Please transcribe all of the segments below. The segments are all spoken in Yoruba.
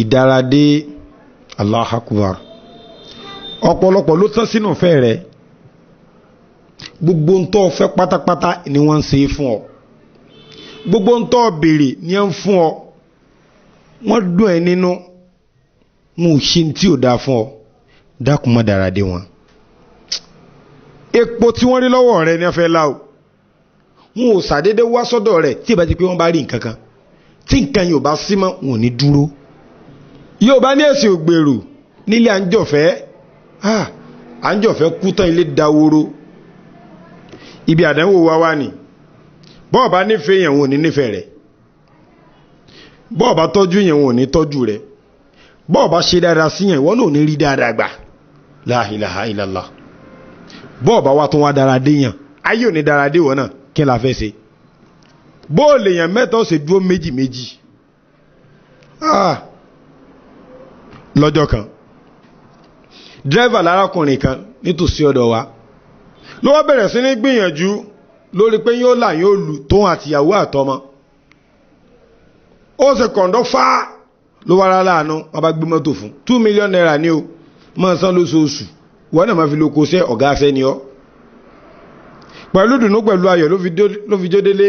ìdáradé Allahu Akbar ọ̀pọ̀lọpọ̀ ló tán sínú fẹ́ rẹ̀ gbogbo ń tọ́ fẹ́ pátápátá ni wọ́n ń ṣe fún ọ gbogbo ń tọ́ béèrè ni wọ́n ń fún ọ wọ́n dùn ẹ́ nínú wọn ò ṣe tí ò dáa fún ọ dákun má dáradé wọn epo tí wọ́n rí lọ́wọ́ rẹ̀ ni wọ́n fẹ́ láò wọn ò sàdédé wá sọ́dọ̀ rẹ̀ tí ìbá ti pé wọ́n bá rí nǹkan kan tí nǹkan yóò bá sí mọ́ wọn ò ní dúró yóò bá ní èsì ògbèrò nílé àńjọ̀fẹ́ kú tán ilé dáwóró ibi àdánwò wá wá ní bọ́ọ̀ bá nífẹ̀ẹ́ yẹn wọn ò ní nífẹ̀ẹ́ rẹ̀ bọ́ọ̀ bá tọ́jú yẹn wọn ò ní tọ́jú rẹ̀ bọ́ọ̀ bá ṣe dáadáa sí yẹn wọ́n náà ò ní rí dáadáa gbà la ilaha illallah bọ́ọ̀ bá wá tún wá dára dé yẹn ayé ò ní dára dé wọ́n náà kí la fẹ́ ṣe bóòlù yẹn mẹ́ta ó ṣe dúró méjì méjì lọ́jọ́ kan dírẹ́fà lárákùnrin kan nítòsí ọ̀dọ̀ wa ló wá bẹ̀rẹ̀ sí ní gbìyànjú lórí pé yóò là yóò lù tóun àtìyàwó àtọmọ ó ṣe kọ̀ǹdọ́ fá ló wá rárá àánú wọn bá gbé mọ́tò fún 2 million naira ní o máa san lóṣooṣù wọn náà máa fi lóko ṣe ọ̀gá afẹ́ ni ọ́ pẹ̀lú dùnú pẹ̀lú ayọ̀ ló fi jó délé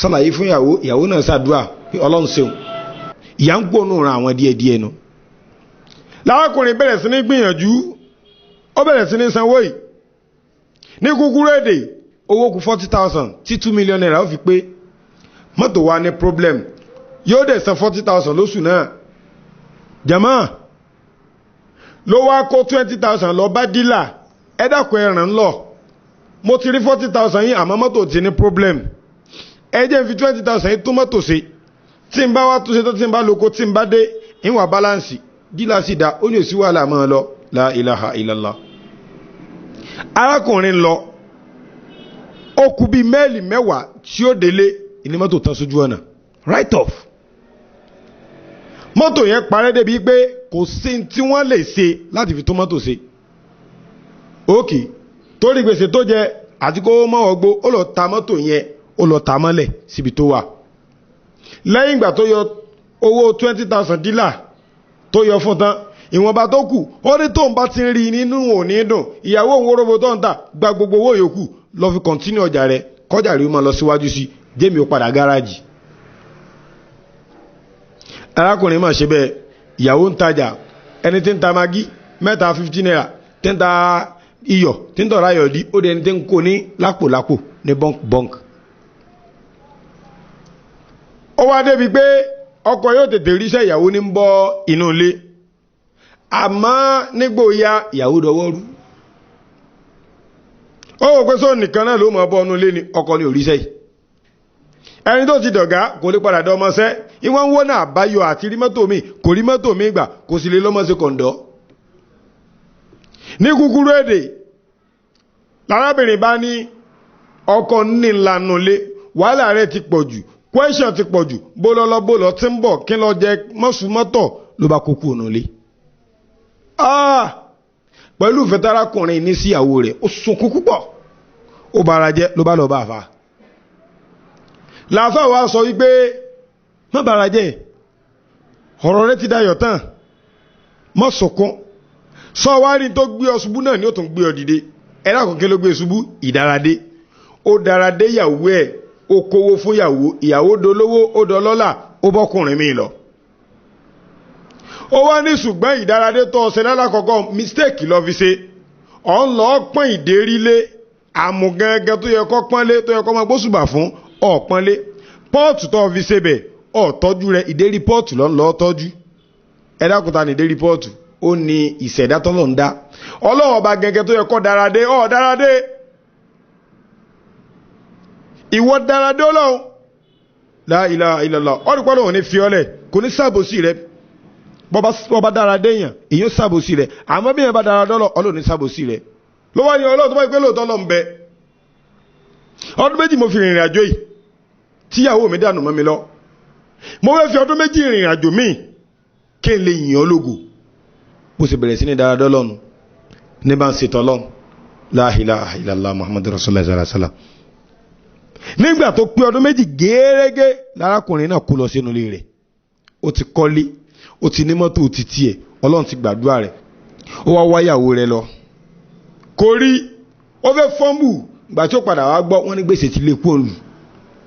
sàlàyé fún ìyàwó náà ṣàdúrà pé ọlọ́run ṣeun ìyá ń gbóònù ran àwọn díẹ̀díẹ̀ nu lárákùnrin bẹ̀rẹ̀ sí ní gbìyànjú ó bẹ̀rẹ̀ sí ní sanwó yìí ní kúkúrú èdè owó kù 40,000 tí 2 million naira ó fi pé mọ́tò wa ní problem yóò dẹ̀ san 40,000 lóṣù náà jàmá ló wá kó 20,000 lọ bá dílà ẹ dákun ẹ ràn lọ mo ti rí 40,000 yìí àmọ́ mọ́tò ti ní problem ẹ jẹ́ n fi 20,000 yìí tún mọ́tò ṣe tí n bá wá túnṣe tó tí n bá lóko tí n bá dé ìwà báláǹsì dílà sì dá ó ní òsì wàhálà mọ́ lọ la ilaha illallah arákùnrin lọ ó kù bí mẹ́ẹ̀lì mẹ́wàá tí ó délé ìní mọ́tò tán sójú ọ̀nà right off mọ́tò yẹn parẹ́ débi pé kò sí tí wọ́n lè ṣe láti fi tún mọ́tò ṣe ókè torí gbèsè tó jẹ àti kó mọ́ ọgbó ó lọ ta mọ́tò yẹn ó lọ ta mọ́lẹ̀ síbi tó wà lẹ́yìn ìgbà tó yọ owó 20,000 dílà tó yọ fún tán ìwọ̀nba tó kù ó ní tóun bá ti rí nínú òní dùn ìyàwó òun wóróbo tó ń tà gba gbogbo owó yòókù lọ fi kọ̀ntínú ọjà rẹ kọjá rí ó máa lọ síwájú sí jẹ́mi ó padà gáràjì arákùnrin máa ṣe bẹ́ẹ̀ ìyàwó ń tajà ẹni tí ń ta magi mẹ́ta 15 naira tí ń ta iyọ̀ tí ń tọ̀ra ayọ̀ dí ó dẹni tí ń kó ní lápòlápò ní bọ́ǹk ó wá débi pé ọkọ yóò tètè ríṣẹ́ ìyàwó ní ń bọ́ inú ilé àmọ́ nígbò ya ìyàwó dọwọ́rú ó wò pé sóò nìkan náà ló mọ̀ bọ́ inú ilé ni ọkọ ní òríṣẹ́ yìí ẹni tó ti dọ̀gá kò lè padà dọ́mọṣẹ́ ìwọ́n ń wọ́n náà àbáyọ àti rí mọ́tò mi kò rí mọ́tò mi gbà kò sì lè lọ́mọ́ṣẹ́ kọ̀ǹdọ́ ní kúkúrú èdè lárábìnrin bá ní ọkọ ní ìlànà lé wàhálà rẹ̀ ti pọ̀ jù question ti pọ̀ jù bólọ́lọ́ tí ń bọ̀ kí lọ jẹ mọ́sù mọ́tọ̀ ló bá kókó ònà lé pẹ̀lú ìfẹ́tarakùnrin ní síyàwó rẹ̀ ó sunkún púpọ̀ ó bára jẹ́ ló bá lọ bá àfà làáfà wa sọ wípé má bára jẹ́ ọ̀rọ̀ rẹ̀ ti dayọ̀ tán mọ́ sọkún sọ wá rí tó gbé ọ ṣubú náà ni ó tún gbé ọ dìde ẹ̀rọ àkọ́kẹ́ ló gbé ṣubú ìdáradé ó dáradé yàwó ẹ̀ ó kówó fún ìyàwó dolówó ó dọlọ́lá ó bọ́kùnrin mi lọ ó wá ní ṣùgbọ́n ìdáradé tó ọ̀sẹ̀ lálákọ̀ọ́kọ́ mistake lọ fi ṣe ọ̀n lọ pọ́n ìdérílé àmùgẹ́gẹ́ tó yẹ kọ́ pọ́nlé tó yẹ kọ́ máa gbóṣùbà fún ọ̀pọ́nlé pọ́ọ̀tù tó fi ṣe bẹ̀ ọ̀tọ́jú rẹ̀ ìdérí pọ́ọ̀tù lọ́n lọ́ tọ́jú ẹ̀dákùtà ní ìdérí pọ́ọ̀tù ó ní ìṣẹ̀dá tọ́lọ̀ ń dá ọlọ́wọ́ bá gẹ́gẹ́ tó yẹ kọ́ dáradé dáradé ìwọ dáradé ọlọ́run la ilaha illallah ọdúnpọ̀ lóhun ní fiọ́lẹ̀ kò ní sàbòsí rẹ̀ bọ́bá dáradé yàn èyí sàbòsí rẹ̀ àmọ́ bí yẹn bá dáradé ọlọ́run ní sàbòsí rẹ̀ ló wá ní ọlọ́run tó bá pẹ́ lóòótọ́ lọ́n bẹ ọdún méjì mo fi rìnrìn àjò yìí tíyàwó mi dànù mọ́ mi lọ mo fẹ́ fi ọdún méjì rìnrìn àjò míì kí n lè yìn ọ́ lógo bó sì bẹ̀rẹ̀ sí ní dáradé ọlọ́run ní bá ń ṣètò ọlọ́run la ilaha illallah muhammadu rasulullah sallallahu alaihi wasallam nígbà tó pé ọdún méjì gẹ́rẹ́gẹ́ lárákùnrin náà kú lọ sínú ilé rẹ̀ ó ti kọ́lé ó ti ní mọ́tò ti tiẹ̀ ọlọ́run ti gbàdúrà rẹ̀ ó wá wáyàwó rẹ̀ lọ kò rí ó fẹ́ fọ́nbù gbà tí ó padà wá gbọ́ wọ́n ní gbèsè ti lè kú òun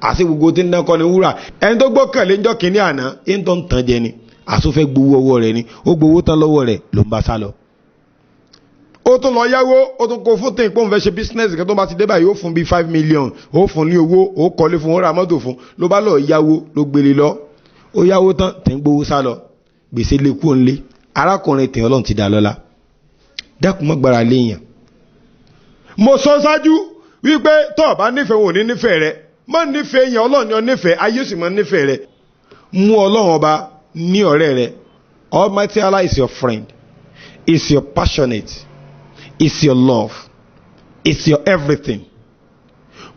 àti gbogbo tí ń dánkọ́ ní wúrà ẹni tó gbọ́kànlé ńjọ́ kìíní àná ń tó ń tàn jẹ ni àsófẹ́ gbowó ọwọ́ rẹ̀ ni ó gbowó tán lọ́wọ́ rẹ̀ ló ń bá sá lọ. ó tún lọ yáwó ó tún kó fún tẹ̀yìn pé òun fẹ́ ṣe bísínẹ́sì kan tó bá ti dé báyìí ó fún bíi 5 million ó fún ní owó ó kọ́lé fún ó ra mọ́tò fún ló bá lọ yáwó ló gbélé lọ ó yáwó tán tẹ̀ ń gbowó sá lọ gbèsè lè kú òun lé arákùnrin tẹ̀ ọlọ́run ti dá lọ́lá dákun mọ́ gbára léèyàn. mo sọ ṣáájú wípé tó o bá nífẹ̀ẹ́ wọn ò ní nífẹ̀ẹ́ rẹ má nífẹ̀ẹ́ yẹn ọlọ́run ni ọ nífẹ̀ẹ́ ayé sì máa nífẹ̀ẹ́ rẹ mú ọlọ́run ọba ní ọ̀rẹ́ rẹ. Almighty Allah is your friend, is your passionate, is your love, is your everything.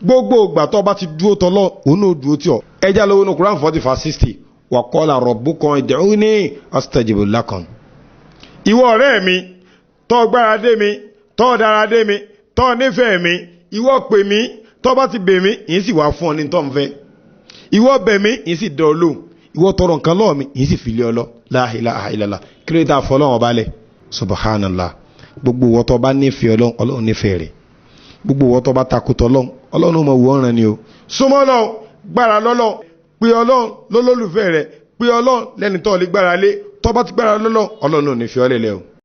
Gbogbo ìgbà tó bá ti dúró tọ́lọ́ òun náà dúró tí ọ. ẹja lówó ní Quran 40:60 wa qala rabbukum ud'uni astajib lakum. ìwọ ọ̀rẹ́ mi tó gbára dé mi tó dára dé mi tó nífẹ̀ẹ́ mi ìwọ pè mí tó bá ti bẹ̀ mí ìyẹn sì wá fún ọ ní tó ń fẹ́ ìwọ bẹ̀ mí ìyẹn sì dán ọ lóhùn ìwọ tọrọ nǹkan lọ́wọ́ mi ìyẹn sì fi lé ọ lọ la ilaha illallah kírètà fọlọ́wọ́n balẹ̀ subhanallah gbogbo ìwọ tó bá nífẹ̀ẹ́ ọlọ́run ọlọ́run nífẹ̀ẹ́ rẹ̀ gbogbo ìwọ tó bá takùtọ̀ ọlọ́run ọlọ́run ó mọ wò ọ̀ràn ni o súnmọ́ ọlọ́run gbára lọ́lọ́run pé ọlọ́run lólólùfẹ́ rẹ̀ pé ọlọ́run lẹ́ni tó lè gbára lé tó bá ti gbára lọ́lọ́run ọlọ́run ò ní fi ọ́ lẹ̀ lẹ́ o.